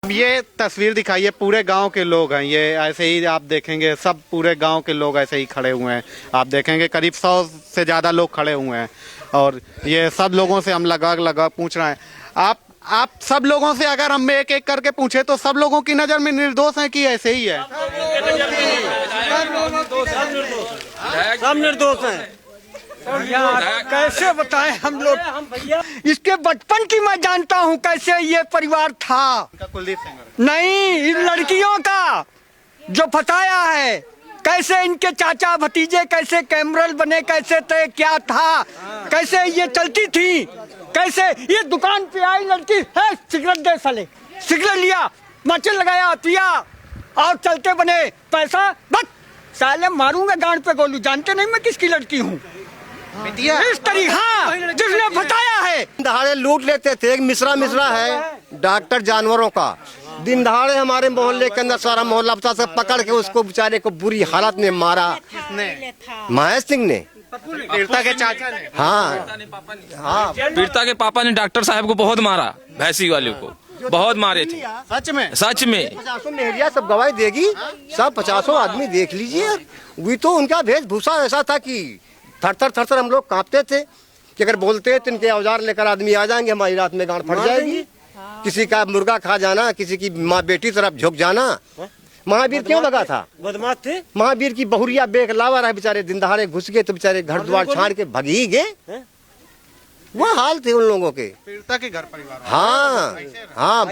ये तस्वीर दिखाई है, पूरे गांव के लोग हैं। ये ऐसे ही आप देखेंगे, सब पूरे गांव के लोग ऐसे ही खड़े हुए हैं। आप देखेंगे करीब 100 से ज़्यादा लोग खड़े हुए हैं और ये सब लोगों से हम लगा पूछ रहे हैं। आप सब लोगों से अगर हम एक एक करके पूछे तो सब लोगों की नज़र में निर्दोष हैं कि ऐसे ही है? सब निर्दोष हैं। कैसे बताएं हम लोग? इसके बचपन की मैं जानता हूँ कैसे ये परिवार था। कुलदीप सिंह नहीं, इन लड़कियों का जो फसाया है, कैसे इनके चाचा भतीजे कैसे कैमरल बने, कैसे थे, क्या था, कैसे ये चलती थी, कैसे ये दुकान पे आई लड़की है, सिगरेट दे साले, सिगरेट लिया, माचिस लगाया, पिया और चलते बने, पैसा बस साले मारूंगा गांड पे गोलू। जानते नहीं मैं किसकी लड़की हूँ? इस तरीका जिसने बताया है। दहाड़े लूट लेते थे। एक मिश्रा है डॉक्टर जानवरों का, दिन दहाड़े हमारे मोहल्ले के अंदर सारा मोहल्ला बच्चा से पकड़ के उसको बेचारे को बुरी हालत में मारा। महेश सिंह ने, पीड़िता के चाचा ने। हाँ, पीड़िता के पापा ने डॉक्टर साहब को बहुत मारा, भैंसी वाले को बहुत मारे थे। सच में? सच में 50 मेहरिया सब गवाही देगी, सब 50 आदमी देख लीजिए। वही तो उनका वेशभूषा ऐसा था कि थर थर हम लोग कांपते थे कि अगर बोलते तो इनके औजार लेकर आदमी आ जाएंगे, हमारी रात में गांड फट जाएगी। किसी का मुर्गा खा जाना, किसी की माँ बेटी तरफ झुक जाना। महावीर क्यों लगा था? बदमाश थे। महावीर की बहुरिया बेग लावा रहा, बेचारे दिन दहाड़े घुस गए तो बेचारे घर द्वार छाड़ के भग ही गए। वो हाल थे उन लोगों के। पीड़िता के घर परिवार। हाँ,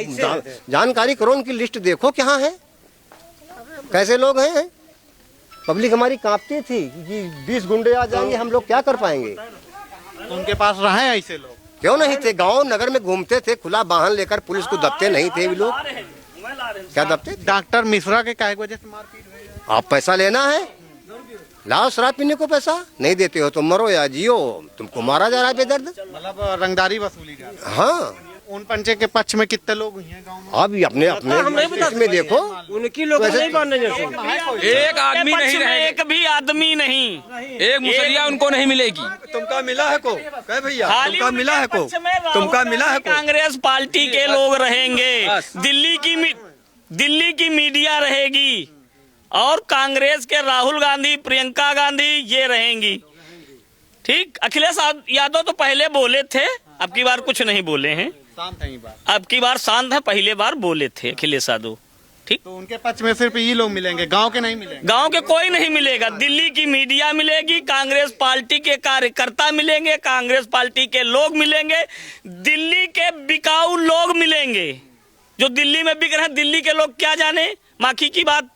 जानकारी करो, उनकी लिस्ट देखो क्या है, कैसे लोग हैं। पब्लिक हमारी कांपती थी कि 20 गुंडे आ जाएंगे, हम लोग क्या कर पाएंगे। उनके पास रहे ऐसे लोग? क्यों नहीं थे, गांव नगर में घूमते थे, खुला वाहन लेकर। पुलिस को दबते नहीं थे, भी लोग क्या दबते थे? डॉक्टर मिश्रा के काय वजह से मारपीट हुई? आप पैसा लेना है, लाओ शराब पीने को पैसा, नहीं देते हो तो मरो या जियो, तुमको मारा जा रहा है बेदर्द। मतलब रंगदारी वसूली जा रही है। हाँ, उन पंचे के पक्ष में कितने लोग हुए हैं गांव में? अब अपने इसमें देखो, उनकी लोग नहीं मानने जैसे। एक आदमी नहीं रहे, एक भी आदमी नहीं, एक मुसलिया उनको नहीं मिलेगी। तुमका मिला है को? कह भैया, तुमका मिला है को? तुमका मिला है को? कांग्रेस पार्टी के लोग रहेंगे, दिल्ली की मीडिया रहेगी और कांग्रेस के राहुल गांधी, प्रियंका गांधी ये रहेंगी। ठीक, अखिलेश यादव तो पहले बोले थे, अब की बार कुछ नहीं बोले हैं। शांत है ये बात। अब की बार शांत है, पहले बार बोले थे अखिलेश यादव। ठीक, तो उनके पक्ष में सिर्फ ये लोग मिलेंगे, गांव के नहीं मिलेंगे? गांव के कोई नहीं मिलेगा। दिल्ली की मीडिया मिलेगी, कांग्रेस पार्टी के कार्यकर्ता मिलेंगे, कांग्रेस पार्टी के लोग मिलेंगे, दिल्ली के बिकाऊ लोग मिलेंगे जो दिल्ली में बिक रहे हैं। दिल्ली के लोग क्या जाने माखी की बात।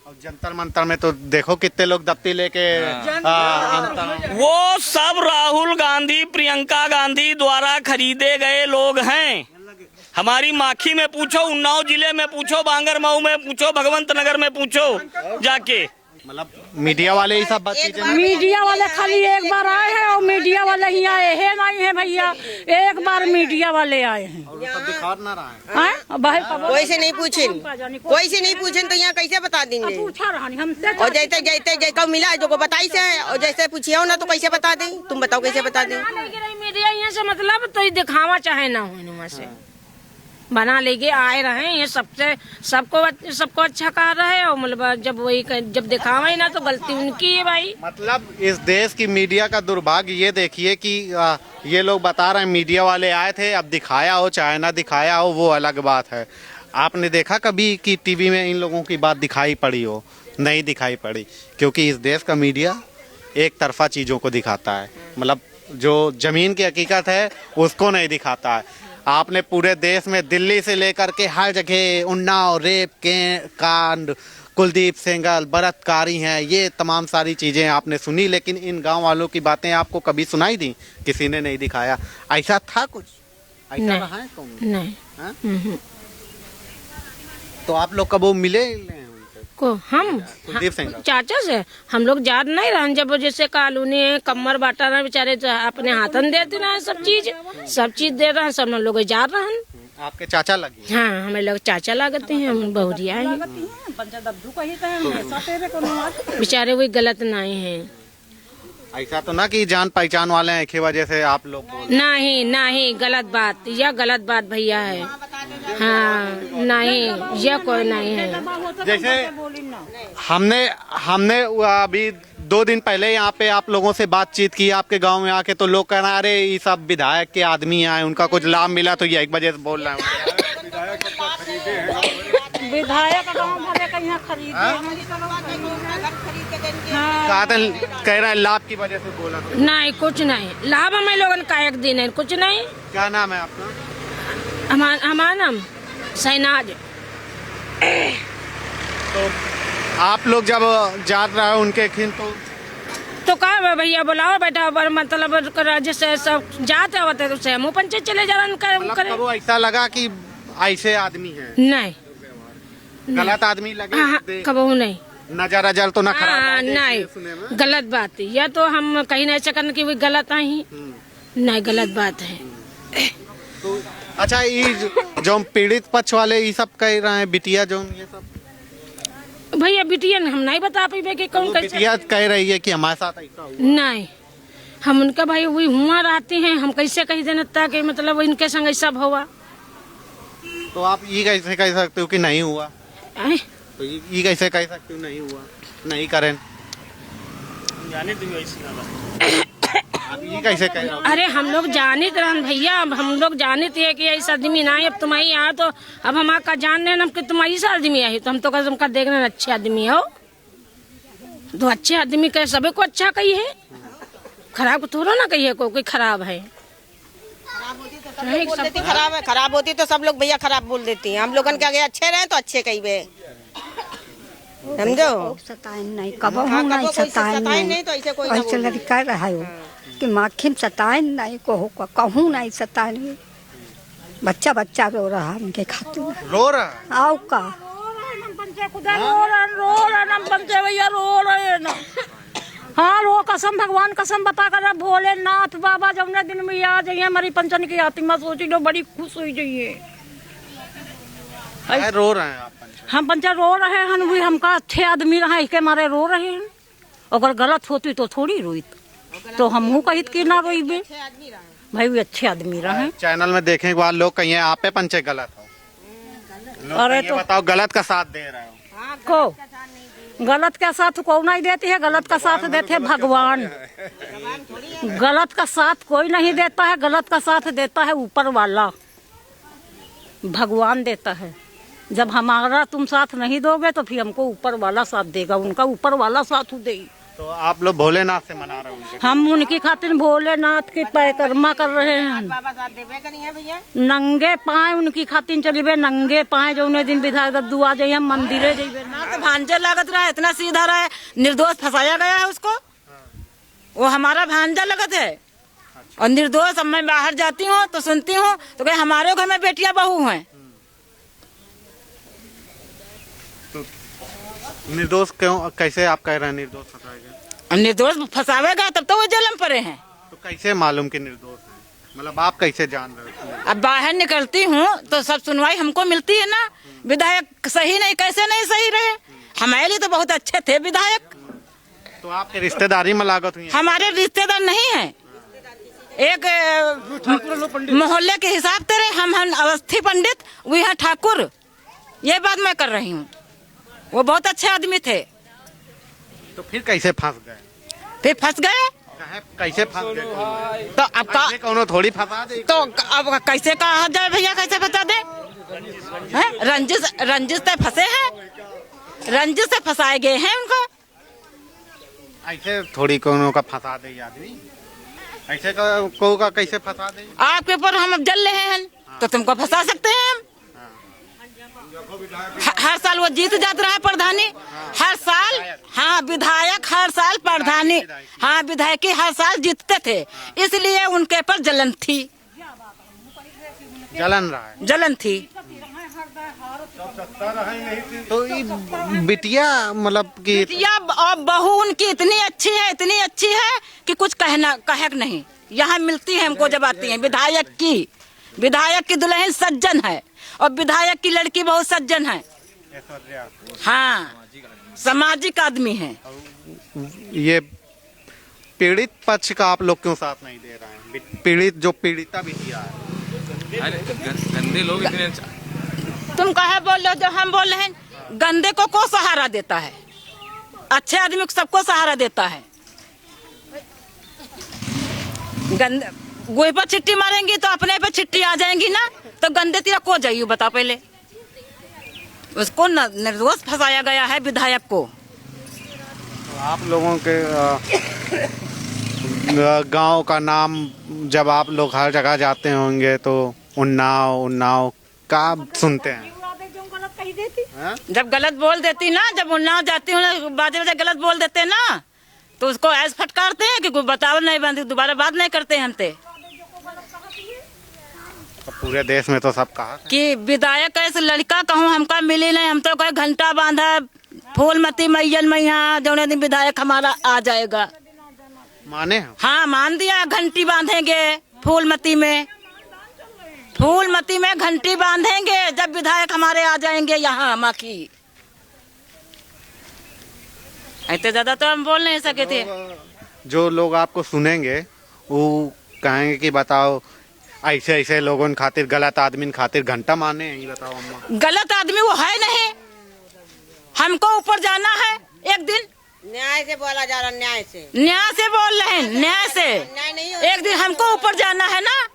और जंतर मंतर में तो देखो कितने लोग दफ्ती लेके वो सब राहुल गांधी, प्रियंका गांधी द्वारा खरीदे गए लोग हैं। हमारी माखी में पूछो, उन्नाव जिले में पूछो, बांगरमऊ में पूछो, भगवंत नगर में पूछो जाके। मतलब मीडिया वाले ही सब बात मीडिया वाले खाली एक बार आए हैं और मीडिया वाले ही आए हैं, नहीं है भैया, एक बार मीडिया वाले आए हैं। और सब दिखा ना रहा है। कोई से नहीं पूछें, कोई से नहीं पूछें तो यहाँ कैसे बता देंगे? पूछा रहा हमसे। और जैसे जैसे जैसे मिला है जो को बताई से, और जैसे पूछिए ना तो कैसे बता दें? तुम बताओ कैसे बता दें? मीडिया यहाँ से मतलब तो दिखावा चाहे ना हो, से बना लेके आए रहे, ये सबको अच्छा कह रहे हैं। और मतलब जब दिखावा ही ना तो गलती उनकी है भाई। मतलब इस देश की मीडिया का दुर्भाग्य ये देखिए कि ये लोग बता रहे हैं मीडिया वाले आए थे, अब दिखाया हो चाहे ना दिखाया हो वो अलग बात है। आपने देखा कभी कि टीवी में इन लोगों की बात दिखाई पड़ी हो? नहीं दिखाई पड़ी, क्योंकि इस देश का मीडिया एक तरफा चीज़ों को दिखाता है। मतलब जो ज़मीन की हकीकत है उसको नहीं दिखाता है। आपने पूरे देश में दिल्ली से लेकर के हर जगह उन्नाव, रेप के कांड, कुलदीप सेंगर, बलात्कारी हैं, ये तमाम सारी चीज़ें आपने सुनी, लेकिन इन गांव वालों की बातें आपको कभी सुनाई दी? किसी ने नहीं दिखाया। ऐसा था कुछ? ऐसा रहा है कौन? नहीं। तो आप लोग कब वो मिले को हम कुलदीप सिंह चाचा से? हम लोग याद नहीं रहा, जब जैसे कॉलोनी कमर बांटा रहे बेचारे, अपने हाथन देते रहे, सब चीज दे रहे हैं, सब लोग जा रहे हैं। आपके चाचा लगे? हाँ, हमें लोग चाचा लगते हैं, हम बहुरिया हैं। बेचारे वही गलत नहीं है। ऐसा तो ना कि जान पहचान वाले हैं की वजह से आप लोग बोल? नहीं, गलत बात, यह गलत बात भैया है। हाँ नहीं, ये कोई नहीं है। जैसे हमने अभी 2 दिन पहले यहाँ पे आप लोगों से बातचीत की आपके गांव में आके, तो लोग कहना अरे ये सब विधायक के आदमी आए, उनका कुछ लाभ मिला तो ये 1 बजे से बोल रहे हैं। विधायक गाँव भरे का यहाँ खरीदे कह रहे हैं लाभ की वजह से बोला तो। नहीं, कुछ नहीं लाभ हमें लोगन का एक दिन है, कुछ नहीं। क्या नाम है आपका? हमारा नाम शहनाज। तो आप लोग जब जा रहे हो उनके खिन तो कहा भैया बुलाओ बेटा, मतलब जैसे सब जाते होते तो हम पंचायत चले जा रहे मतलब वो ऐसा लगा कि ऐसे आदमी है, नहीं गलत आदमी लगे। हाँ, कबहू नहीं, नजर अजर तो ना खराब नहीं, गलत बात है। या तो हम कहीं नहीं सकन कि वो गलत आई, नहीं गलत बात है। तो अच्छा, ये जो पीड़ित पक्ष वाले ये सब कह रहे हैं बिटिया जो ये सब, भैया बिटिया हम नहीं बता पाए कि कौन कैसे। बिटिया कह रही है कि हमारे साथ ऐसा हुआ। नहीं, हम उनका भाई वही हुआ रहते हैं, हम कैसे कह देना था कि मतलब इनके संग ऐसा हुआ। तो आप ये कैसे कह सकते हो कि नहीं हुआ? तो ये कैसे कह सकते हो नहीं हुआ, नहीं करें? आप ये कैसे कह रहे हो? अरे हम लोग जानित रहन भैया, हम लोग जानित है कि ऐसा आदमी ना है। अब तुम आई आ तो अब हम आपका जान रहे हम कि तुम ऐसा आदमी आई, तो हम तो कसम का देख रहे हैं अच्छे आदमी हो। तो अच्छे आदमी कहे सभी को अच्छा कही है, खराब को थोड़ा ना कहिए कोई खराब है। खराब होती तो सब लोग भैया खराब बोल देती हैं। हम लोगन के आगे अच्छे रहे तो अच्छे कही, समझो। सताए नहीं, कब नहीं सताए नहीं, तो ऐसे कोई ऐसे लड़का रहा हो कि माखिन सताए नहीं, कहूँ नहीं सताए नहीं। बच्चा रो रहा उनके खातिर, रो रहा आओ का भैया रो रहे ना। हाँ रो कसम, भगवान कसम बता कर भोलेनाथ बाबा जमुना दिन में आ जाइए हमारी पंचन की आत्मा, सोची लो बड़ी खुश हो जाइए। रो रहे हैं आप? हम पंचा रो रहे हैं, भी हमका अच्छे आदमी रहा इसके मारे रो रहे हैं। अगर गलत होती तो थोड़ी रोईत, तो हम कहित कि ना रोईबे भाई, भी अच्छे आदमी रहे। चैनल में देखें एक बार लोग कहिए आप पे पंचे गलत हो। अरे तो बताओ गलत का साथ दे रहे हो? को गलत का साथ कौन नहीं देती है, गलत का साथ देते हैं भगवान। गलत का साथ कोई नहीं देता है, गलत का साथ देता है ऊपर वाला, भगवान देता है। जब हमारा तुम साथ नहीं दोगे तो फिर हमको ऊपर वाला साथ देगा, उनका ऊपर वाला साथ देगी। तो आप लोग भोलेनाथ से मना रहे हो? हम उनकी खातिर भोलेनाथ की परिक्रमा कर रहे हैं। नंगे पाए उनकी खातिर चलिए, नंगे पाए जो उन्हें दिन विधायक दद्दू आ जाइए, हम मंदिरे जाइए ना। तो भांजा लागत रहा है, इतना सीधा रहा है, निर्दोष फंसाया गया है उसको। वो हमारा भांजा लगत है और निर्दोष। अब मैं बाहर जाती हूँ तो सुनती हूँ तो कहे हमारे घर में बेटियां बहू हैं। निर्दोष क्यों, कैसे आप कह रहे हैं निर्दोष फंसाएगा? निर्दोष फंसावेगा तब तो वो जेल में पड़े हैं। तो कैसे मालूम कि निर्दोष है? मतलब आप कैसे जान रहे हो? अब बाहर निकलती हूँ तो सब सुनवाई हमको मिलती है ना। विधायक सही नहीं, कैसे नहीं सही रहे? हमारे लिए तो बहुत अच्छे थे विधायक। तो आपके रिश्तेदारी में लागत हुई? हमारे रिश्तेदार नहीं है, एक मोहल्ले के हिसाब से रहे। हम अवस्थी पंडित, वो यहाँ ठाकुर, ये बात मैं कर रही हूँ। वो बहुत अच्छे आदमी थे। तो फिर कैसे फंस गए? फिर फंस गए कैसे फंस गए? तो अब कौनो थोड़ी फंसा दे। तो अब कैसे कहा जाए भैया, कैसे बता दे? रंजिश से फंसे हैं, रंजिश से फंसाए गए हैं उनको। ऐसे थोड़ी कोनो का फंसा दे आदमी, ऐसे को का कैसे फंसा दे? आपके ऊपर हम अब जल रहे हैं तो तुमको फंसा सकते हैं हम। हर साल वो जीत जाता रहा प्रधानी, हर साल। हाँ विधायक हर साल प्रधानी, हाँ विधायक हर साल जीतते थे, इसलिए उनके पर जलन थी। जलन रहा है, जलन थी। तो बिटिया मतलब कि बिटिया और बहू उनकी इतनी अच्छी है, इतनी अच्छी है कि कुछ कह नहीं। यहाँ मिलती है हमको जब आती है। विधायक की दुल्हन सज्जन है और विधायक की लड़की बहुत सज्जन है। हाँ सामाजिक आदमी है। ये पीड़ित पक्ष का आप लोग क्यों साथ नहीं दे रहे हैं? पीड़ित जो पीड़िता बिटिया है, गंदे लोग इतने तुम कहे बोल रहे हो जो हम बोल रहे हैं? गंदे को सहारा देता है, अच्छे आदमी को सबको सहारा देता है। गंदे गोई पर छिट्टी मारेंगी तो अपने पे छिट्टी आ जाएंगी ना, तो गंदे तीरा को जाइए बता पहले। उसको निर्दोष फंसाया गया है विधायक को। तो आप लोगों के गांव का नाम जब आप लोग हर जगह जाते होंगे तो उन्नाव का सुनते हैं? जब गलत बोल देती ना, जब उन्नाव जाती हूँ बाजे गलत बोल देते ना, तो उसको ऐसे फटकारते हैं कि कोई बताओ नहीं बंद, दोबारा बात नहीं करते हम ते। पूरे देश में तो सब कहा कि विधायक ऐसे लड़का कहूँ हमका मिली नहीं, हम तो कहे घंटा बांधा फूलमती मैयन मैया जौने दिन विधायक हमारा आ जाएगा। माने हो? हाँ मान दिया, घंटी बांधेंगे फूलमती में घंटी बांधेंगे जब विधायक हमारे आ जाएंगे यहाँ माखी। इतने ज्यादा तो हम बोल नहीं सके थे। जो लोग आपको सुनेंगे वो कहेंगे कि बताओ ऐसे लोगों खातिर, गलत आदमी खातिर घंटा माने, ये बताओ अम्मा। गलत आदमी वो है नहीं, हमको ऊपर जाना है एक दिन। न्याय से बोला जा रहा, न्याय से बोल रहे हैं, न्याय से एक दिन हमको ऊपर जाना है ना,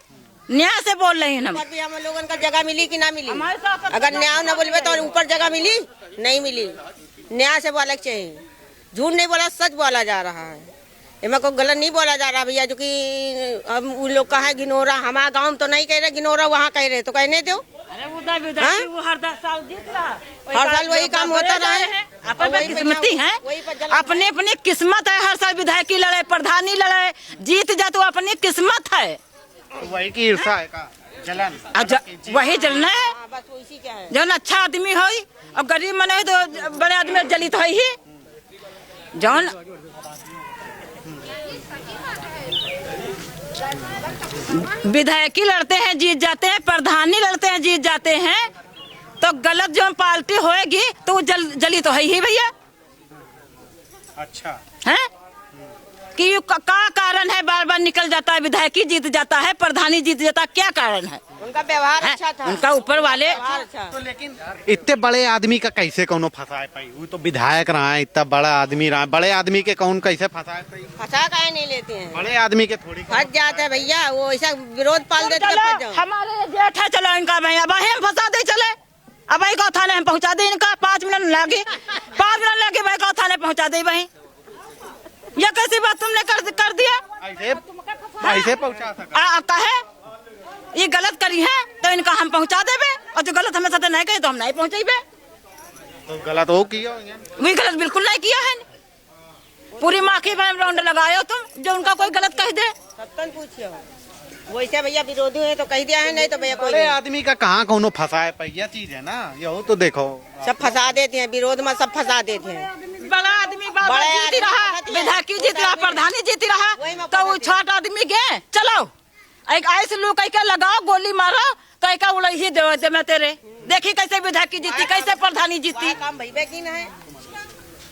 न्याय से बोल रहे हैं हम। हम लोगों का जगह मिली कि ना मिली? अगर न्याय न बोलबे तो ऊपर जगह मिली नहीं मिली। न्याय से बोलना चाहिए, झूठ नहीं बोला, सच बोला जा रहा है। इनमें कोई गलत नहीं बोला जा रहा भैया। जो कि हम उन लोग का है गिनौरा, हमारा गांव तो नहीं कह रहे, गिनौरा वहाँ कह रहे, तो कहने दो। हर साल वही काम होता रहा है। किस्मती है, अपनी अपनी किस्मत है। हर साल विधायक की लड़ाई, प्रधानी लड़ाई, जीत जाए तो अपनी किस्मत है। वही की ईर्षा है का जलन, वही जलना है। जो अच्छा आदमी हो और गरीब मन है तो बड़े आदमी जलित है ही। जौन विधायकी लड़ते हैं जीत जाते हैं, प्रधानी लड़ते हैं जीत जाते हैं, तो गलत जो पार्टी होएगी तो वो जली तो है ही भैया। अच्छा है कि का कारण है बार बार निकल जाता है, विधायकी जीत जाता है, प्रधानी जीत जाता है, क्या कारण है? उनका व्यवहार अच्छा था, उनका ऊपर वाले। तो लेकिन इतने बड़े आदमी का कैसे कौनो फंसाए पाई? वो तो विधायक रहा है, इतना बड़ा आदमी रहा है, बड़े आदमी के कौन कैसे फंसाए पाई? फंसा काहे नहीं लेते हैं? बड़े आदमी के थोड़ी फंस जाते हैं भैया, वो ऐसा विरोध पाल देते हैं। हमारे जेठ है, चलो इनका भैया अब हम फंसा दे, चले अब भाई का थाने हम पहुँचा दे, इनका 5 मिनट लगे, 5 मिनट लगे भाई का थाने पहुँचा दे भाई। यह कैसी बात तुमने कर दिया? ऐसे पहुँचा सका? कहे ये गलत करी है तो इनका हम पहुँचा देबे, और जो गलत हमें साथ नहीं कहे तो हम नहीं पहुँचेबे। तो गलत हो किया? वही गलत बिल्कुल नहीं किया है। पूरी माखी में राउंड लगाए तुम, जो उनका कोई गलत कह दे सबकन पूछिए। वैसे भैया विरोधी है तो कह दिया है, नहीं तो भैया कोई बड़े आदमी का कहाँ कौनो फंसाए पाई? यह चीज है ना, यही तो देखो सब फंसा देते हैं, विरोध में सब फंसा देते हैं। बड़ा आदमी जीती रहा, विधायकी जीती रहा, प्रधानी जीती रहा, तो वो छोटा आदमी गए चलो एक ऐसे लोग कह लगाओ गोली मारो तो एक उड़ ही दे मैं तेरे देखी कैसे विधायकी जीती, कैसे प्रधानी जीती। काम भैया की ना है।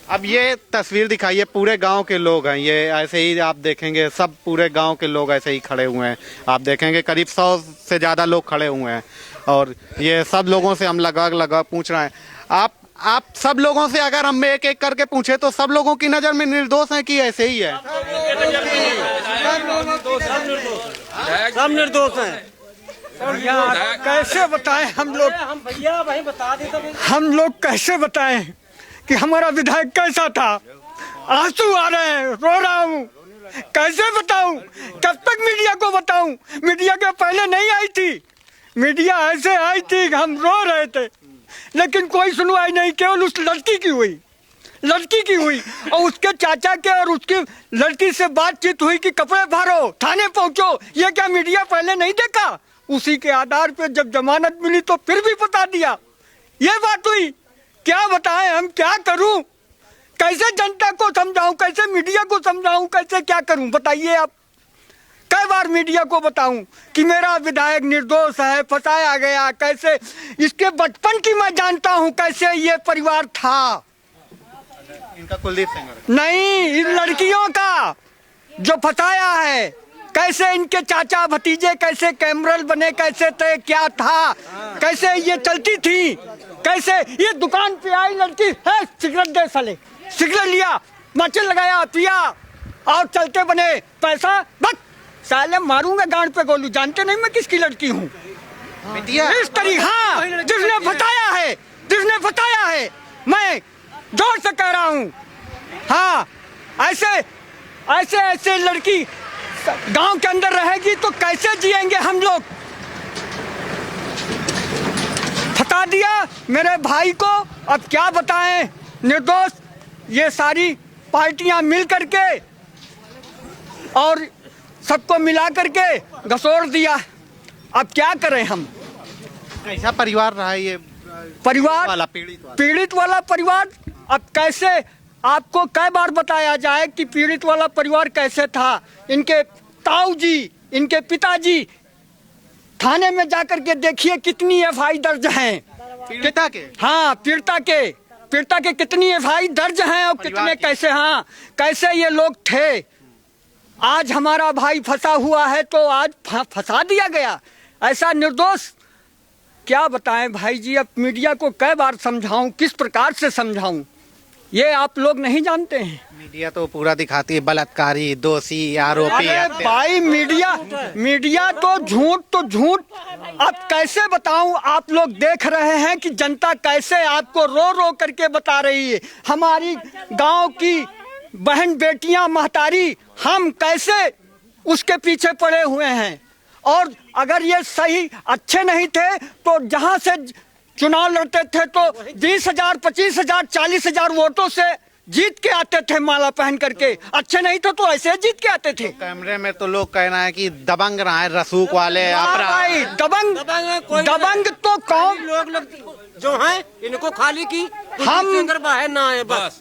अब ये तस्वीर दिखाइए, पूरे गांव के लोग हैं, ये ऐसे ही आप देखेंगे, सब पूरे गांव के लोग ऐसे ही खड़े हुए हैं। आप देखेंगे करीब 100 से ज्यादा लोग खड़े हुए हैं, और ये सब लोगों से हम लगा पूछ रहे हैं। आप सब लोगों से अगर हम एक एक करके पूछे तो सब लोगों की नजर में निर्दोष है कि ऐसे ही है? सब निर्दोष हैं। कैसे बताएं हम लोग? भैया भाई बता दे तो हम लोग कैसे बताएं कि हमारा विधायक कैसा था? आंसू आ रहे हैं, रो रहा हूँ, कैसे बताऊं? कब तक मीडिया को बताऊं? मीडिया के पहले नहीं आई थी, मीडिया ऐसे आई थी, हम रो रहे थे, लेकिन कोई सुनवाई नहीं, केवल उस लड़की की हुई और उसके चाचा के और उसकी लड़की से बातचीत हुई कि कपड़े भरो, थाने पहुंचो। ये क्या मीडिया पहले नहीं देखा? उसी के आधार पे जब जमानत मिली तो फिर भी बता दिया। ये बात हुई, क्या बताएं हम, क्या करूं? कैसे जनता को समझाऊं, कैसे मीडिया को समझाऊं, कैसे क्या करूं? बताइए आप। कई बार मीडिया को बताऊं कि मेरा विधायक निर्दोष है, फंसाया गया, कैसे इसके बचपन की मैं जानता हूं, कैसे ये परिवार था। इनका कुलदीप सिंह नहीं, इन लड़कियों का जो फंसाया है, कैसे इनके चाचा भतीजे कैसे कैमरल बने, कैसे थे, क्या था, कैसे ये चलती थी, कैसे ये दुकान पे आई लड़की है सिगरेट दे साले, सिगरेट लिया, माचिस लगाया, पिया और चलते बने, पैसा बस साले मारूंगा गांड पे गोलू, जानते नहीं मैं किसकी लड़की हूँ। इस तरीके हाँ, जिसने बताया है मैं जोर से कह रहा हूँ। हाँ, ऐसे लड़की गांव के अंदर रहेगी तो कैसे जिएंगे हम लोग। फटा दिया मेरे भाई को, अब क्या बताएं, निर्दोष ये सारी पार्टियां मिल करके और सबको मिला करके घसोड़ दिया। अब क्या करें हम। कैसा परिवार रहा ये परिवार वाला पीड़ित वाला परिवार। अब कैसे आपको कई बार बताया जाए कि पीड़ित वाला परिवार कैसे था। इनके ताऊ जी, इनके पिताजी थाने में जाकर के देखिए कितनी एफआई दर्ज हैं पीड़िता के। हाँ, पीड़िता के कितनी एफआई दर्ज हैं और कितने कैसे, हाँ कैसे ये लोग थे। आज हमारा भाई फंसा हुआ है तो आज फंसा दिया गया। ऐसा निर्दोष क्या बताएं भाई जी। अब मीडिया को कई बार समझाऊं, किस प्रकार से समझाऊं, ये आप लोग नहीं जानते हैं। मीडिया तो पूरा दिखाती है बलात्कारी, दोषी, आरोपी। अरे भाई मीडिया तो झूठ। अब कैसे बताऊं, आप लोग देख रहे हैं कि जनता कैसे आपको रो रो करके बता रही है। हमारी गांव की बहन बेटियां महतारी, हम कैसे उसके पीछे पड़े हुए हैं। और अगर ये सही अच्छे नहीं थे तो जहां से चुनाव लड़ते थे तो 20,000, 25,000, 40,000 वोटों से जीत के आते थे माला पहन करके। अच्छे नहीं थे तो ऐसे जीत के आते थे। कैमरे में तो लोग कहना है कि दबंग रहा है, रसूख वाले भाई दबंग तो कौन लोग जो हैं इनको खाली की हम बाहर ना आए बस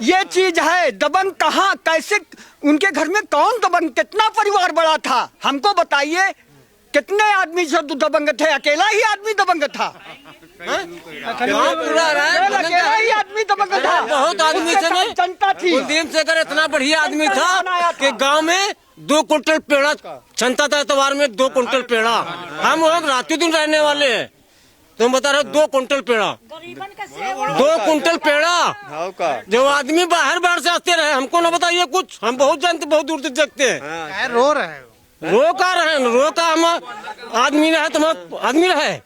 ये चीज है। दबंग कहाँ, कैसे, उनके घर में कौन दबंग, कितना परिवार बड़ा था हमको बताइए। कितने आदमी से दबंग थे, अकेला ही आदमी दबंग था। अकेला ही आदमी दबंग था, बहुत आदमी से नहीं, जनता थी। कुलदीप शेखर इतना बढ़िया आदमी था कि गांव में 2 कुंटल पेड़ा क्षमता था, एतवार में 2 कुंटल पेड़ा। हम लोग रातों दिन रहने वाले हैं, तुम बता रहे हो 2 कुंटल पेड़ा, 2 कुंटल पेड़ा। जो आदमी बाहर से आते रहे, हमको ना बताइए कुछ, हम बहुत जानते, बहुत दूर तक देखते हैं। रो रहे हैं, रो का हम आदमी रहे, तुम आदमी रहे,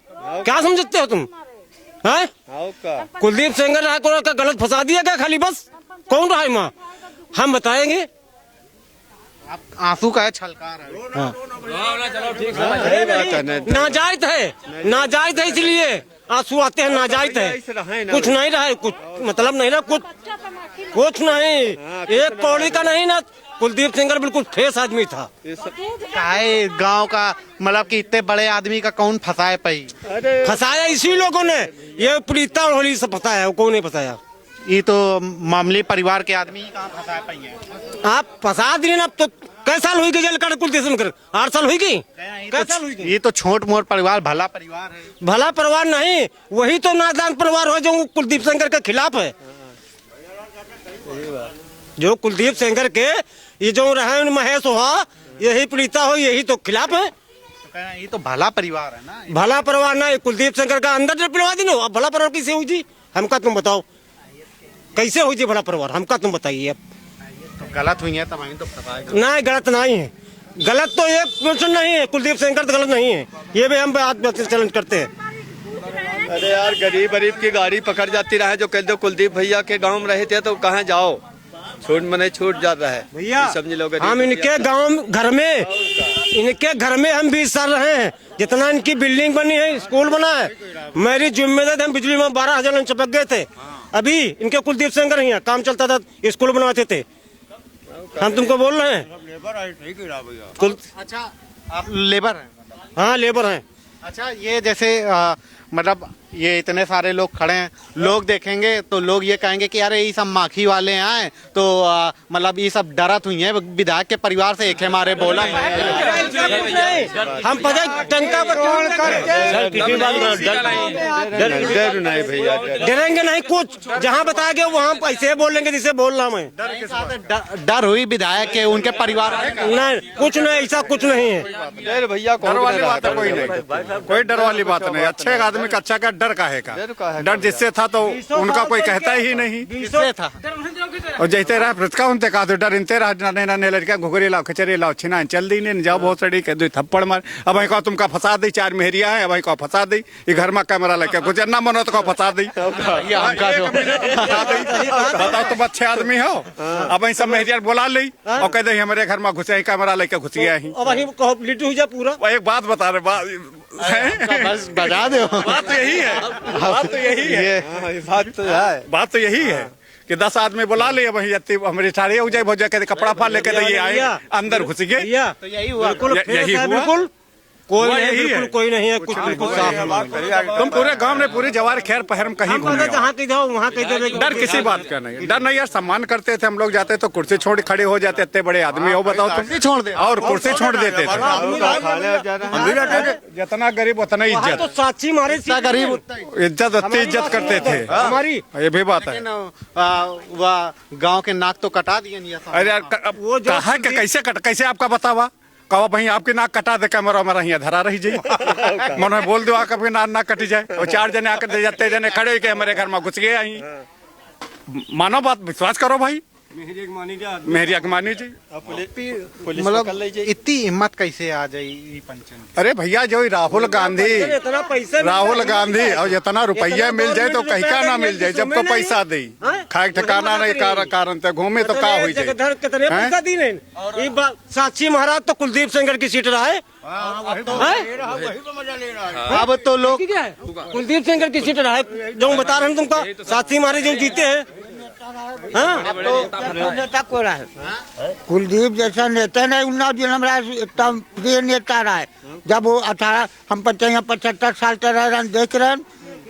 क्या समझते हो तुम हैं? कुलदीप सेंगर रहा को गलत फंसा दिया क्या खाली बस? कौन रहा है माँ, हम बताएंगे। आंसू का है, छलकार है। नाजायज है इसलिए आंसू आते हैं, नाजायज है। कुछ नहीं रहा है, कुछ मतलब नहीं रहा, कुछ नहीं, एक कौड़ी का नहीं ना। कुलदीप सेंगर बिल्कुल ठेस आदमी था। गांव का मतलब कि इतने बड़े आदमी का कौन फंसाए पाई? फंसाया इसी लोगों ने, ये प्रीता और होली से फंसाया, कौन नहीं फंसाया। ये तो मामूली परिवार के आदमी ही कहाँ फंसा पाई है। आप फंसा दिए ना, तो कई साल हुई जेल काट कुलदीप सेंगर? 8 साल हुई गई। ये तो छोट मोट परिवार, भला परिवार है। भला परिवार नहीं, वही तो नादान परिवार हो जो कुलदीप सेंगर के खिलाफ है। जो कुलदीप सेंगर के ये जो रहे महेश हो, यही प्रीता हो, यही तो खिलाफ है। ये तो भला परिवार है ना। भला परिवार ना, कुलदीप सेंगर का अंदर पिलवा दी ना। अब भला परिवार कैसे हुई जी, हमका तुम बताओ, कैसे हुई जी भला परिवार, हमका तुम बताइए। अब तो गलत हुई है तब तो फंसाएगा। नहीं, गलत नहीं है, गलत तो 1% नहीं है। कुलदीप सेंगर तो गलत नहीं है, ये भी हम बात चैलेंज करते हैं। अरे यार, गरीब की गाड़ी पकड़ जाती रहे, जो कह दो कुलदीप भैया के गाँव में रहे थे तो कहाँ जाओ, छूट जाता है भैया। समझ लो, हम इनके गांव घर में हम 20 साल रहे हैं। जितना इनकी बिल्डिंग बनी है, स्कूल बना है, मेरी जिम्मेदारी, हम बिजली में 12,000 चिपक गए थे। अभी इनके कुलदीप सेंगर ही काम चलता था, स्कूल बनवाते थे। हम तुमको बोल रहे हैं। अच्छा, आप लेबर हैं? हाँ, लेबर हैं। अच्छा, ये जैसे मतलब ये इतने सारे लोग खड़े हैं, लोग देखेंगे तो लोग ये कहेंगे कि अरे ये सब माखी वाले आए तो मतलब ये सब डरत हुई है विधायक के परिवार से एक हमारे बोला हम पता टंका पर डर नहीं भैया, डरेंगे नहीं, कुछ जहाँ बताएंगे वहाँ ऐसे बोलेंगे जिसे बोल रहा मैं। डर हुई विधायक के उनके परिवार नहीं, कुछ नहीं, ऐसा कुछ नहीं है। डर भैया डर वाली बात है कोई नहीं, कोई डर वाली बात नहीं। अच्छे आदमी का अच्छा का डर काहे का, डर जिससे था तो उनका कोई कहता ही नहीं था। और जैसे रहा प्रतिका उनते कहा तो डर इनते रहा नए लड़का घुघरी लाओ खचरे लाओ छिना चल दी ने जाओ बहुत सड़ी कह दो थप्पड़ मार। अब वही कहो तुमका फंसा दी, 4 मेहरिया है, अब वही कहो फंसा दी, ये घर में कैमरा लेके गुजरना मनो तो कहो फंसा दी। बताओ तुम अच्छे आदमी हो, अब वही सब मेहरिया बोला ली और कह दे हमारे घर में घुसे कैमरा लेके घुस गया ही। पूरा एक बात बता रहे बस बजा दो, बात तो यही है, बात तो यही है, बात तो यही है कि 10 आदमी बुला लिए वही हमारे सारे हो जाए भोजा कहते कपड़ा फाड़ लेके तो ये आए अंदर घुस गए। तो यही हुआ, यही हुआ, बिल्कुल कोई नहीं, यही बिल्कुल है। कोई नहीं है, कुछ बिल्कुल साफ है। तुम पूरे गांव में पूरी जवार खैर पहरम कहीं घूमे हो। जहाँ कहीं जाओ वहाँ कहीं डर किसी बात का नहीं, डर नहीं यार, सम्मान करते थे हम लोग, जाते तो कुर्सी छोड़ खड़े हो जाते, इतने बड़े आदमी हो बताओ तुम, छोड़ दे और कुर्सी छोड़ देते थे। जितना गरीब उतना तो इज्जत, साक्षी मारे गरीब इज्जत उतनी इज्जत करते थे हमारी। ये भी बात है। वह गांव के नाक तो कटा दिए नहीं ऐसा। अरे यार वो कहा कि कैसे आपका बतावा कहो भाई आपकी नाक कटा दे कैमरा में रही धरा रही जी मन बोल दो कभी नाक कटी जाए। और 4 जने आकर जाते जने खड़े के हमारे घर में घुस गए आई, मानो बात विश्वास करो भाई, मेहरिया मानी जी। मतलब इतनी हिम्मत कैसे आ जाई पंचायत? अरे भैया जो राहुल गांधी और जितना रुपया मिल जाए तो कहीं का ना मिल जाए, जब को पैसा दी खाए ठिकाना नहीं कारण से घूमे तो का हो जाए। कितने पैसा दी नहीं, साक्षी महाराज तो कुलदीप सेंगर की सीट रहा है। अब तो लोग कुलदीप सेंगर की सीट रहा है, जो बता रहे हैं तुमको, साक्षी महाराज जो जीते हैं। नेता को रहा है कुलदीप जैसा नेता नहीं, उन्ना दिन हमारा एकदम प्रिय नेता रहा है। जब वो 18 हम 75 साल तक रह रहे देख रहे हैं,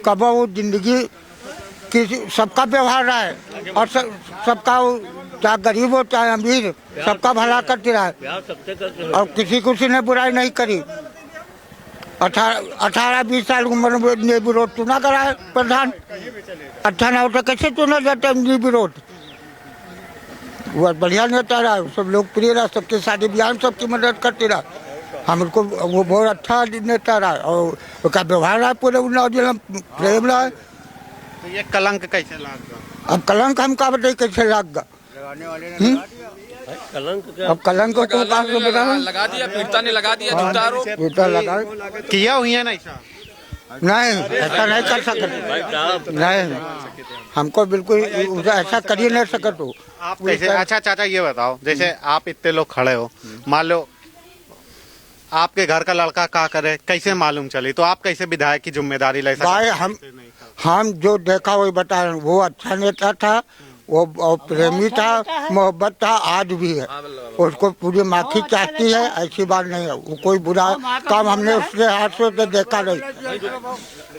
कब वो जिंदगी किसी सबका व्यवहार रहा है और सबका चाहे गरीब हो चाहे अमीर सबका भला करते रहा है और किसी ने बुराई नहीं करी। 18-20 साल उम्र में नेबी रोड चुना करा है प्रधान, 18 ना तो कैसे चुना जाता है नेबी रोड। वो बढ़िया नेता रहा, सब लोकप्रिय रहा, सबके शादी ब्याह सबकी मदद करते रहा। हमको वो बहुत अच्छा नेता रहा और उसका व्यवहार रहा पूरे उन्नाव जिला प्रेम रहा। तो ये कलंक कैसे लाग गया? अब कलंक हम का बताइए कैसे लाग गया? अब कलंक को तो लगा दिया, पीड़िता ने लगा दिया झूठा आरोप। किया हुई है ना ऐसा? नहीं, ऐसा नहीं कर सकते, नहीं हमको बिल्कुल ऐसा कर ही नहीं सकते हो आप कैसे? अच्छा चाचा ये बताओ, जैसे आप इतने लोग खड़े हो, मान लो आपके घर का लड़का क्या करे, कैसे मालूम चली? तो आप कैसे विधायक की जिम्मेदारी ले सकते? भाई हम जो देखा वही बता रहे हैं, वो अच्छा नेता था, वो प्रेमी था, मोहब्बत था, आज भी है। उसको पूरी माफी चाहती है, ऐसी बात नहीं है। वो कोई बुरा काम हमने उसके हाथ से देखा नहीं,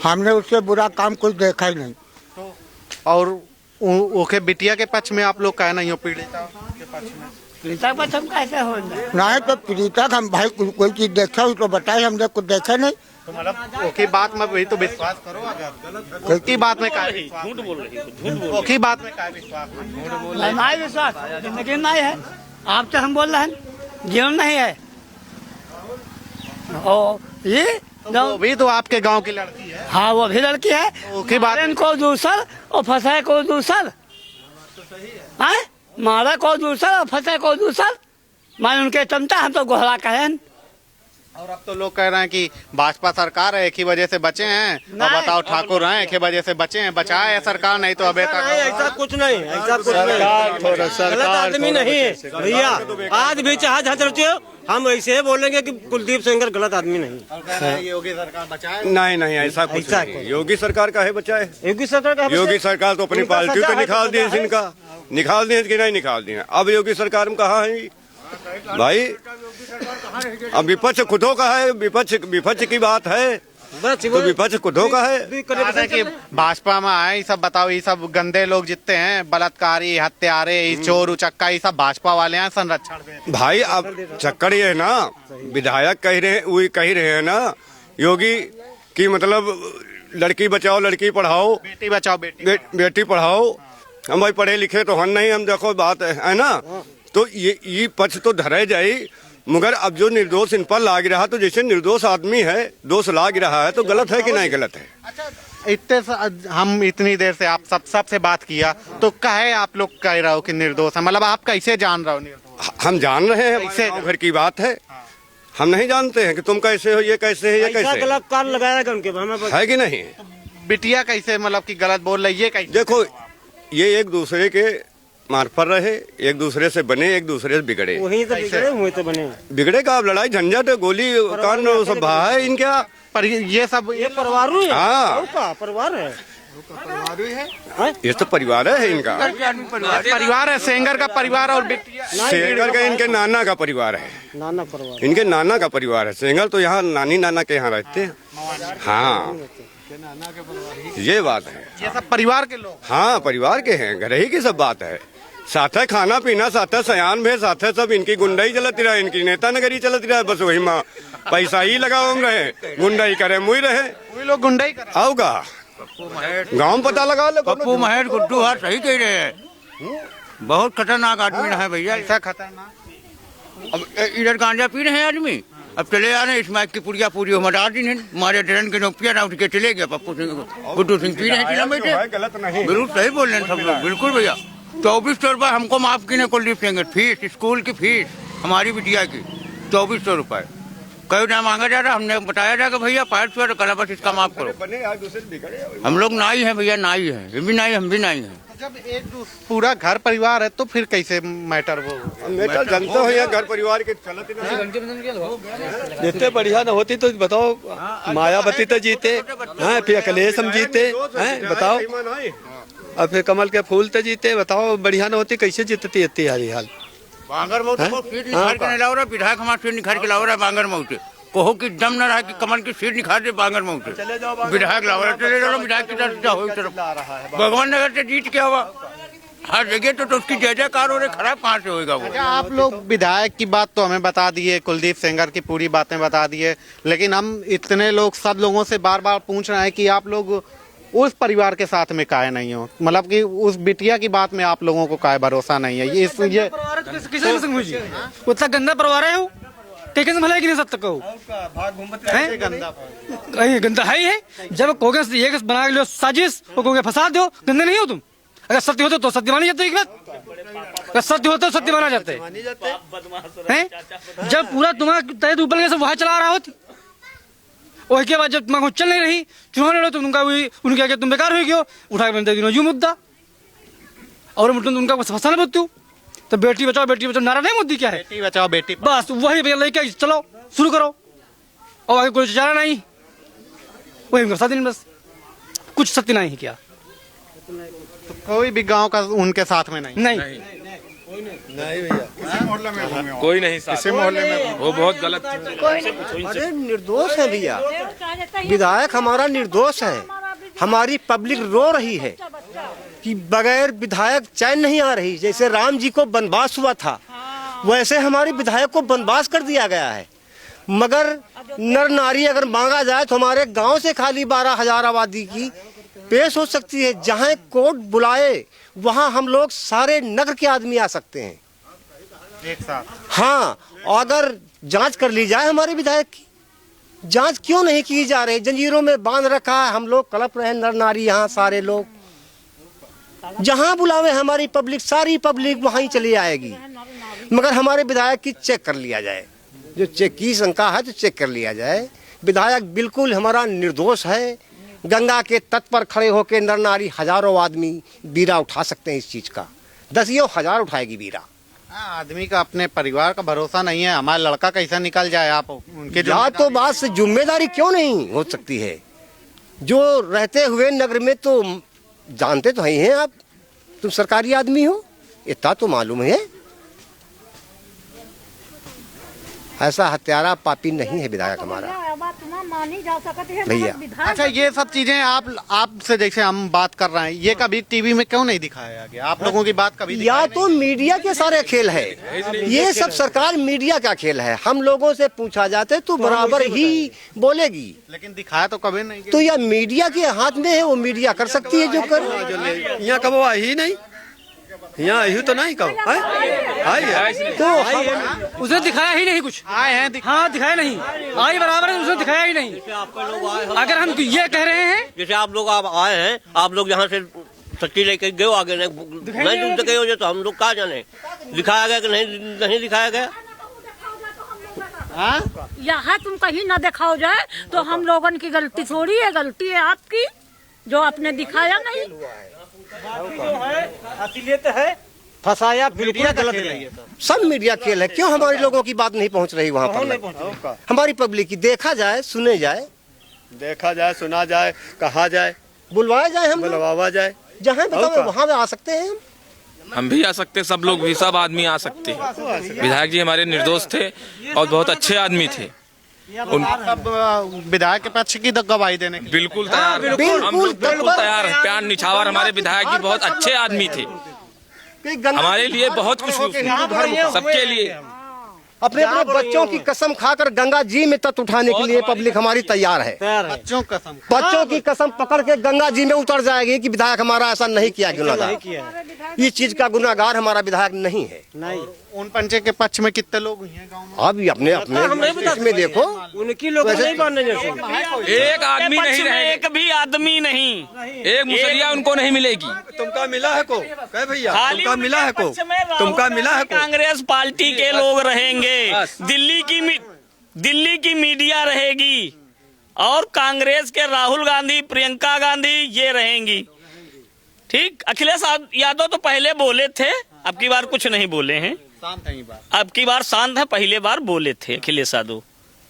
हमने उससे बुरा काम कोई देखा ही नहीं। और ओके बिटिया के पक्ष में आप लोग कहे नहीं हो, पीड़िता के पक्ष में? पीड़िता पक्ष हम कैसे हो? नहीं तो पीड़िता हम भाई कोई चीज देखा हो तो बताए, हमने कुछ देखा नहीं। तो मतलब ओकी बात में वही तो विश्वास करो, अगर ओकी बात में काहे झूठ बोल रही है, ओकी बात में काहे विश्वास? नहीं विश्वास जिंदगी नहीं है, आप तो हम बोल रहे हैं जीवन नहीं है। और ये वो भी तो आपके गांव की लड़की है। हाँ वो भी लड़की है, ओकी बात को दूसर और फंसाए को दूसर, मारा को दूसर और फंसाए को दूसर, मान उनके चमता हम तो गोहरा कहें। और अब तो लोग कह रहे हैं कि भाजपा सरकार है, एक ही वजह से बचे हैं, और बताओ ठाकुर हैं एक ही वजह से बचे हैं, बचाए है सरकार, नहीं तो अभी तक ऐसा कुछ नहीं, ऐसा कुछ नहीं, गलत आदमी नहीं है भैया। आज भी चाहे झंझरते हो, हम ऐसे ही बोलेंगे कि कुलदीप सेंगर गलत आदमी नहीं। योगी सरकार बचाए? नहीं ऐसा कुछ नहीं, योगी सरकार का है बचाए, योगी सरकार तो अपनी पार्टी पे निकाल दिए, इनका निकाल दिए कि नहीं निकाल दिए। अब योगी सरकार में कहाँ है भाई? अब विपक्ष खुदों का है, विपक्ष की बात है, तो विपक्ष को धोखा है। कि भाजपा में आए ये सब बताओ, ये सब गंदे लोग जितने हैं, बलात्कारी, हत्यारे, चोर उचक्का, ये सब भाजपा वाले हैं संरक्षण में। भाई अब चक्कर ये है ना, विधायक कह रहे हैं ना योगी कि मतलब लड़की बचाओ लड़की पढ़ाओ, बेटी बचाओ बेटी पढ़ाओ। हम भाई पढ़े लिखे तो हम नहीं, हम देखो बात है ना, तो ये पक्ष तो धरे जाए, मगर अब जो निर्दोष इन पर लाग रहा, तो जैसे निर्दोष आदमी है दोष लाग रहा है, तो गलत है कि नहीं गलत है। हम इतनी देर से आप सबसे बात किया, तो कहे आप लोग कह रहे हो कि निर्दोष है, मतलब आप कैसे जान रहे हो निर्दोष? हम जान रहे हैं, कैसे घर की बात है, हम नहीं जानते हैं कि तुम कैसे हो, ये कैसे है, ये कैसे गलत कार लगाया उनके है कि नहीं। बिटिया कैसे मतलब कि गलत बोल रही है, कैसे? देखो ये एक दूसरे के मार्फत रहे, एक दूसरे से बने, एक दूसरे से बिगड़े, वही तो बिगड़े हुए तो बने। बिगड़े का अब लड़ाई झंझट गोली कांड सब है इनका, पर ये सब ये परिवार है। हाँ परिवार है, ये तो परिवार है इनका, परिवार है, सेंगर का परिवार और बिटिया सेंगर का इनके नाना का परिवार है, नाना परिवार, इनके नाना का परिवार है। सेंगर तो यहाँ नानी नाना के यहाँ रहते हैं। हाँ ये बात है, ये सब परिवार के लोग, हाँ परिवार के हैं, घर ही की सब बात है। साथ है खाना पीना, साथ है सयान भे, साथ है सब इनकी गुंडाई चलती रहे, इनकी नेता नगरी चलती रहे, बस वही माँ पैसा ही लगाओ रहे, गुंडाई करे मुई रहे, वही लोग गुंडाई करे। आओ का गाँव पता लगा लो। पप्पू महर गुड्डू हाँ सही कह रहे हैं, बहुत खतरनाक आदमी है भैया, ऐसा खतरनाक। अब इधर गांजा पी रहे हैं आदमी, अब चले आ रहे हैं, स्मैक की पुड़िया पूरी हमारा दिन है, हमारे ट्रेन के नौकरिया ना उठ के चले गए। पप्पू सिंह गुड्डू सिंह पी रहे हैं, गलत नहीं, बिल्कुल सही बोल रहे हैं सब लोग, बिल्कुल भैया। 2400 रुपये हमको माफ की कुलदीप सिंह फीस, स्कूल की फीस हमारी बिटिया की 2400 रुपये कई ना मांगा जा रहा, हमने बताया जाएगा भैया 500 कला, बस इसका माफ करो। हम लोग नाई है भैया, नाई है, ये भी नाई, हम भी नाई है। जब एक पूरा घर परिवार है तो फिर कैसे मैटर वो मैटर जानते हो या घर परिवार के चलते जितने बढ़िया न होती तो बताओ, मायावती तो जीते हैं, फिर अखिलेश हम जीते हैं, बताओ, और फिर कमल के फूल तो जीते, बताओ बढ़िया न होती कैसे जीतती इतनी हारी हाल। बांगर मऊ सीट निखार के लाओ रहा, विधायक हमारा सीट निखार के लाओ रहा बांगर मऊ से, कहो कि दम न रहा कि कमल की सीट निखार दे बांगर मऊ से, विधायक लाओ रहा, चले जाओ विधायक की तरफ, भगवान नगर से जीत क्या हुआ, हर जगह तो उसकी जय जयकार हो रही, खराब कहाँ से होगा वो। आप लोग विधायक की बात तो हमें बता दिए, कुलदीप सेंगर की पूरी बातें बता दिए, लेकिन हम इतने लोग सब लोगों से बार बार पूछ रहे हैं कि आप लोग उस परिवार के साथ में काहे नहीं हो, मतलब कि उस बिटिया की बात में आप लोगों को काहे भरोसा नहीं है। ये उतना गंदा परिवार है वो, कैसे भलाई नहीं सकता कहो, गंदा है ही है। जब कोगे ये बना लो साजिश, कोगे फंसा दो, गंदे नहीं हो तुम। अगर सत्य होते तो सत्य माने जाते, एक बात अगर सत्य होते तो सत्य माना जाते हैं। जब पूरा तुम्हारा तहत ऊपर से वहां चला रहा होती, और के बाद जब तुम्हारा चल नहीं रही, चुनाव लड़ो तो उनके आगे तुम बेकार हो गए, उठा के दिनों यू मुद्दा, और मतलब उनका फंसाना बोलती तो बेटी बचाओ नारा नहीं मुद्दी क्या है, बेटी बचाओ बेटी, बस वही भैया लेके चलो शुरू करो, और आगे कोई चारा नहीं, वही उनका दिन बस कुछ सत्य नहीं किया, तो कोई भी गांव का उनके साथ में नहीं कोई नहीं साथ, इसी मोहल्ले में वो बहुत गलत। अरे निर्दोष है भैया, विधायक हमारा निर्दोष है, हमारी पब्लिक रो रही है कि बगैर विधायक चैन नहीं आ रही। जैसे राम जी को वनवास हुआ था, वैसे हमारे विधायक को वनवास कर दिया गया है। मगर नर नारी अगर मांगा जाए तो हमारे गांव से खाली 12,000 आबादी की पेश हो सकती है। जहां कोर्ट बुलाए वहां हम लोग सारे नगर के आदमी आ सकते हैं एक साथ। हाँ, अगर जांच कर ली जाए हमारे विधायक की, जांच क्यों नहीं की जा रही? जंजीरों में बांध रखा है, हम लोग कलप रहे नर नारी, यहाँ सारे लोग जहां बुलावे हमारी पब्लिक, सारी पब्लिक वहां ही चली आएगी। मगर हमारे विधायक की चेक कर लिया जाए, जो चेक की शंका है तो चेक कर लिया जाए। विधायक बिल्कुल हमारा निर्दोष है। गंगा के तट पर खड़े होकर नर नारी हजारों आदमी बीरा उठा सकते हैं इस चीज का, 10,000 उठाएगी बीरा। आदमी का अपने परिवार का भरोसा नहीं है, हमारा लड़का कैसा निकल जाए, आप उनके तो बात से जिम्मेदारी क्यों नहीं हो सकती है? जो रहते हुए नगर में तो जानते तो ही हैं आप, तुम सरकारी आदमी हो, इतना तो मालूम है। ऐसा हत्यारा पापी नहीं है विधायक हमारा भैया। अच्छा, ये सब चीजें आपसे जैसे हम बात कर रहे हैं, ये कभी टीवी में क्यों नहीं दिखाया गया? आप लोगों की बात कभी या तो मीडिया के सारे खेल है, ये सब सरकार मीडिया का खेल है। हम लोगों से पूछा जाते तो बराबर ही बोलेगी, लेकिन दिखाया तो कभी नहीं। तो यह मीडिया के हाथ में है, वो मीडिया कर सकती है जो कर। यहाँ कब वो आई नहीं, यहाँ आई तो नहीं कब आई है तो उसने दिखाया ही नहीं कुछ। आए हैं हाँ, दिखाया नहीं, आई बराबर है, उसने दिखाया ही नहीं। अगर हम ये कह रहे हैं, जैसे आप लोग आए हैं, आप लोग यहाँ से सच्ची लेके गए आगे नहीं दूर से गए हो तो हम लोग कहाँ जाने, दिखाया गया कि नहीं दिखाया गया। यहाँ तुम कहीं ना दिखाओ जाए तो हम लोगों की गलती थोड़ी है, गलती है आपकी जो आपने दिखाया नहीं। असलियत है, फंसाया मीडिया गलत है। सब मीडिया खेल है। क्यों हमारे लोगों की बात नहीं पहुंच रही वहाँ पर? हमारी पब्लिक की देखा जाए, सुने जाए, देखा जाए, सुना जाए, कहा जाए, बुलवाया जाए, हम बुलवावा जाए, जहाँ बताओ वहाँ आ सकते हैं हम भी आ सकते, सब लोग भी, सब आदमी आ सकते। विधायक जी हमारे निर्दोष थे और बहुत अच्छे आदमी थे। उन सब विधायक के पक्ष की गवाही देने के लिए बिल्कुल तैयार, हम लोग बिल्कुल तैयार हैं। प्यार निछावर हमारे विधायक जी बहुत अच्छे आदमी थे, हमारे लिए बहुत कुछ, सबके लिए। अपने अपने बच्चों की कसम खाकर गंगा जी में तट उठाने के लिए पब्लिक हमारी तैयार है। बच्चों की कसम पकड़ के गंगा जी में उतर जाएगी कि विधायक हमारा ऐसा नहीं किया, गुनाहगार। इस चीज का गुनाहगार हमारा विधायक नहीं है। उन पंचे के पक्ष में कितने लोग हैं गाँव में? अब अपने अपने इसमें देखो, उनकी लोग नहीं मानने जैसे एक आदमी नहीं रहे, एक भी आदमी नहीं, एक मुसलिया उनको नहीं मिलेगी। तुमका मिला है को कह भैया, तुमका मिला है को, तुमका मिला है को। कांग्रेस पार्टी के लोग रहेंगे, दिल्ली की मीडिया रहेगी और कांग्रेस के राहुल गांधी, प्रियंका गांधी ये रहेंगी। ठीक, अखिलेश यादव तो पहले बोले थे, अब की बार कुछ नहीं बोले हैं, अब की बार शांत है, पहले बार बोले थे अखिलेश यादव।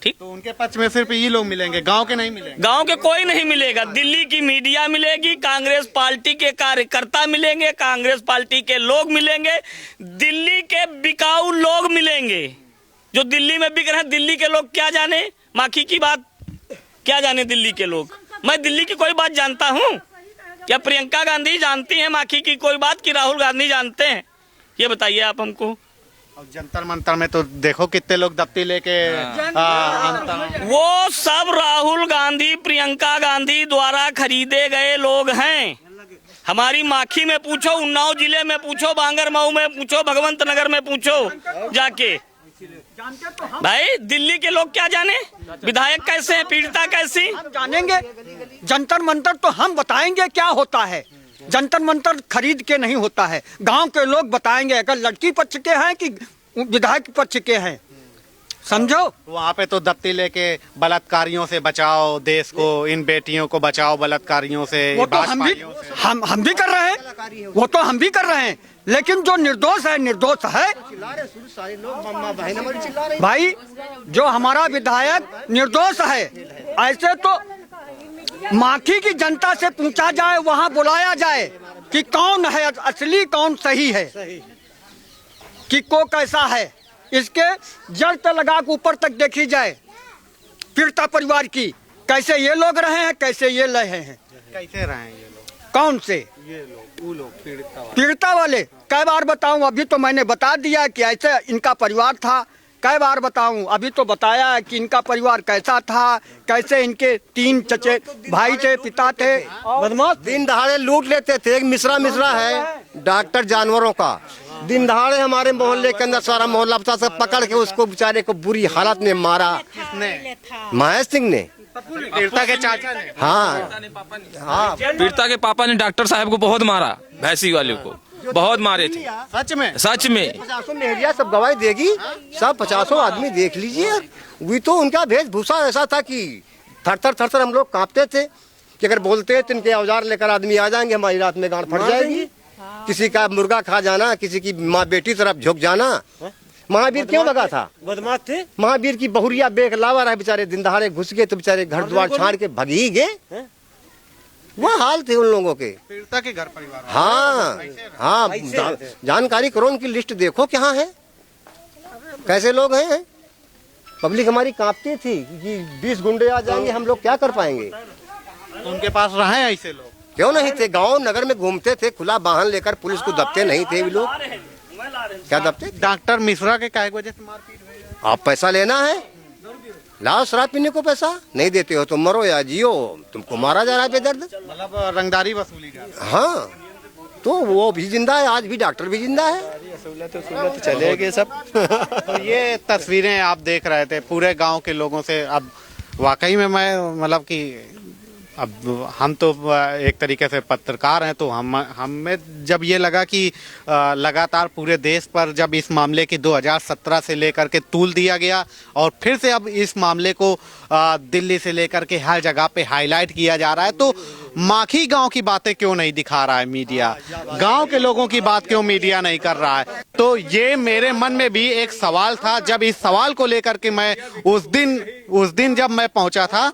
ठीक, तो उनके पक्ष में सिर्फ ये लोग मिलेंगे, गांव के नहीं मिलेंगे? गांव के कोई नहीं मिलेगा, दिल्ली की मीडिया मिलेगी, कांग्रेस पार्टी के कार्यकर्ता मिलेंगे, कांग्रेस पार्टी के लोग मिलेंगे, दिल्ली के बिकाऊ लोग मिलेंगे जो दिल्ली में बिक रहे हैं। दिल्ली के लोग क्या जाने माखी की बात, क्या जाने दिल्ली के लोग। मैं दिल्ली की कोई बात जानता हूँ क्या? प्रियंका गांधी जानती हैं माखी की कोई बात कि राहुल गांधी जानते हैं? ये बताइए आप हमको। जंतर मंतर में तो देखो कितने लोग दफ्ती लेके वो सब राहुल गांधी, प्रियंका गांधी द्वारा खरीदे गए लोग हैं। हमारी माखी में पूछो, उन्नाव जिले में पूछो, बांगरमऊ में पूछो, भगवंत नगर में पूछो जाके। भाई दिल्ली के लोग क्या जाने विधायक कैसे हैं, पीड़िता कैसी? हम जानेंगे। जंतर मंतर तो हम बताएंगे क्या होता है, जंतर मंतर खरीद के नहीं होता है। गांव के लोग बताएंगे अगर लड़की पक्ष के हैं कि विधायक पक्ष के हैं, समझो। वहाँ पे तो दफ्ती लेके बलात्कारियों से बचाओ देश को, इन बेटियों को बचाओ बलात्कारियों से। वो तो हम भी कर रहे हैं, वो तो हम भी कर रहे हैं, लेकिन जो निर्दोष है निर्दोष है। भाई जो हमारा विधायक निर्दोष है, ऐसे तो माखी की जनता से पूछा जाए, वहाँ बुलाया जाए कि कौन है असली, कौन सही है, कि को कैसा है, इसके जड़ से लगा के ऊपर तक देखी जाए। पीड़िता परिवार की कैसे ये लोग रहे हैं, कैसे ये रहे हैं, कैसे रहे हैं ये लोग, कौन से? ये लोग, वो लोग पीड़िता वाले। कई बार बताऊं, अभी तो मैंने बता दिया कि ऐसे इनका परिवार था। कई बार बताऊं, अभी तो बताया है कि इनका परिवार कैसा था, कैसे इनके 3 चचे भाई थे, पिता थे, बदमाश दिन दहाड़े लूट लेते थे। एक मिश्रा है डॉक्टर जानवरों का, दिन दहाड़े हमारे मोहल्ले के अंदर सारा मोहल्ला से पकड़ के उसको बेचारे को बुरी हालत में मारा। महेश सिंह ने, पीड़िता के चाचा ने। हाँ, पीड़िता के पापा ने डॉक्टर साहब को बहुत मारा, भैंसी वाले को बहुत मारे थे। सच में? सच में। 50 मेहरिया सब गवाही देगी, सब 50 आदमी देख लीजिए। वही तो उनका वेशभूषा ऐसा था कि थर थर हम लोग कांपते थे कि अगर बोलते तो इनके औजार लेकर आदमी आ जाएंगे, हमारी रात में गांड फट जाएगी। किसी का मुर्गा खा जाना, किसी की माँ बेटी तरफ झुक जाना। महावीर क्यों लगा था? बदमाश थे। महावीर की बहुरिया बेग लावा रहे, बेचारे दिन दहाड़े घुस गए तो बेचारे घर द्वार छाड़ के भग ही गए। वह हाल थे उन लोगों के। पीड़िता के घर परिवार। हाँ, जानकारी करो, उनकी लिस्ट देखो क्या है, कैसे लोग हैं। पब्लिक हमारी कांपती थी कि 20 गुंडे आ जाएंगे, हम लोग क्या कर पाएंगे। तो उनके पास रहे ऐसे लोग? क्यों नहीं थे, गांव नगर में घूमते थे खुला वाहन लेकर, पुलिस को दबते नहीं थे भी लोग। क्या दबते? डॉक्टर मिश्रा के काय वजह से मारपीट हुई है? आप पैसा लेना है, लाओ शराब पीने को पैसा, नहीं देते हो तो मरो या जियो, तुमको मारा जा रहा है बेदर्द। मतलब रंगदारी वसूली जा रही है। हाँ, तो वो भी जिंदा है, आज भी डॉक्टर भी जिंदा है। तो चलेंगे सब। तो ये तस्वीरें आप देख रहे थे पूरे गांव के लोगों से। अब वाकई में मैं मतलब कि अब हम तो एक तरीके से पत्रकार हैं, तो हमें जब ये लगा कि लगातार पूरे देश पर जब इस मामले की 2017 से लेकर के तूल दिया गया और फिर से अब इस मामले को दिल्ली से लेकर के हर जगह पे हाईलाइट किया जा रहा है, तो माखी गांव की बातें क्यों नहीं दिखा रहा है मीडिया? गांव के लोगों की बात क्यों मीडिया नहीं कर रहा है? तो ये मेरे मन में भी एक सवाल था। जब इस सवाल को लेकर के मैं उस दिन जब मैं पहुंचा था,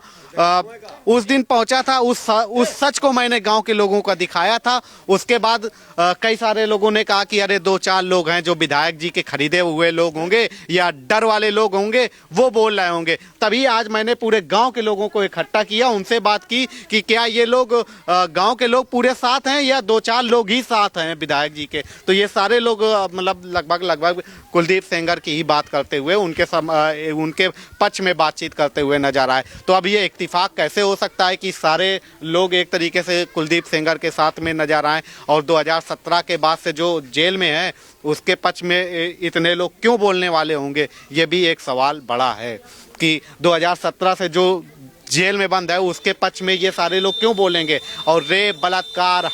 उस सच को मैंने गांव के लोगों को दिखाया था। उसके बाद कई सारे लोगों ने कहा कि अरे 2-4 लोग हैं जो विधायक जी के खरीदे हुए लोग होंगे या डर वाले लोग होंगे, वो बोल रहे होंगे। तभी आज मैंने पूरे गांव के लोगों को इकट्ठा किया, उनसे बात की कि क्या ये लोग गांव के लोग पूरे साथ हैं या 2-4 लोग ही साथ हैं विधायक जी के। तो ये सारे लोग मतलब लगभग कुलदीप सेंगर की ही बात करते हुए उनके पक्ष में बातचीत करते हुए नजर आए। तो अब ये इत्तेफाक कैसे हो सकता है कि सारे लोग एक तरीके से कुलदीप सेंगर के साथ में नजर आए और 2017 के बाद से जो जेल में है उसके पक्ष में इतने लोग क्यों बोलने वाले होंगे? ये भी एक सवाल बड़ा है कि 2017 से जो जेल में बंद है उसके पक्ष में ये सारे लोग क्यों बोलेंगे? और रेप बलात्कार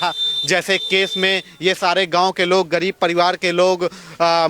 जैसे केस में ये सारे गांव के लोग, गरीब परिवार के लोग,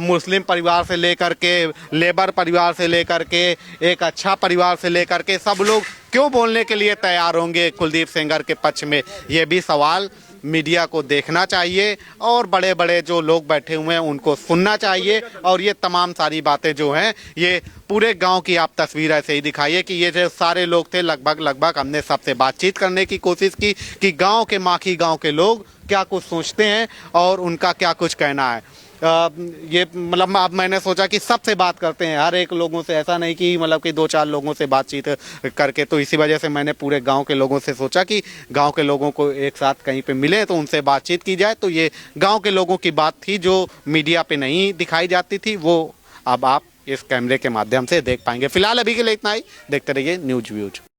मुस्लिम परिवार से लेकर के लेबर परिवार से लेकर के एक अच्छा परिवार से लेकर के सब लोग क्यों बोलने के लिए तैयार होंगे कुलदीप सेंगर के पक्ष में? ये भी सवाल मीडिया को देखना चाहिए और बड़े बड़े जो लोग बैठे हुए हैं उनको सुनना चाहिए। और ये तमाम सारी बातें जो हैं ये पूरे गांव की आप तस्वीर ऐसे ही दिखाइए कि ये जो सारे लोग थे लगभग हमने सबसे बातचीत करने की कोशिश की कि गांव के माखी गांव के लोग क्या कुछ सोचते हैं और उनका क्या कुछ कहना है। ये मतलब अब मैंने सोचा कि सबसे बात करते हैं, हर एक लोगों से, ऐसा नहीं कि मतलब कि 2-4 लोगों से बातचीत करके। तो इसी वजह से मैंने पूरे गांव के लोगों से सोचा कि गांव के लोगों को एक साथ कहीं पे मिले तो उनसे बातचीत की जाए। तो ये गांव के लोगों की बात थी जो मीडिया पे नहीं दिखाई जाती थी, वो अब आप इस कैमरे के माध्यम से देख पाएंगे। फिलहाल अभी के लिए इतना ही। देखते रहिए न्यूज व्यूज।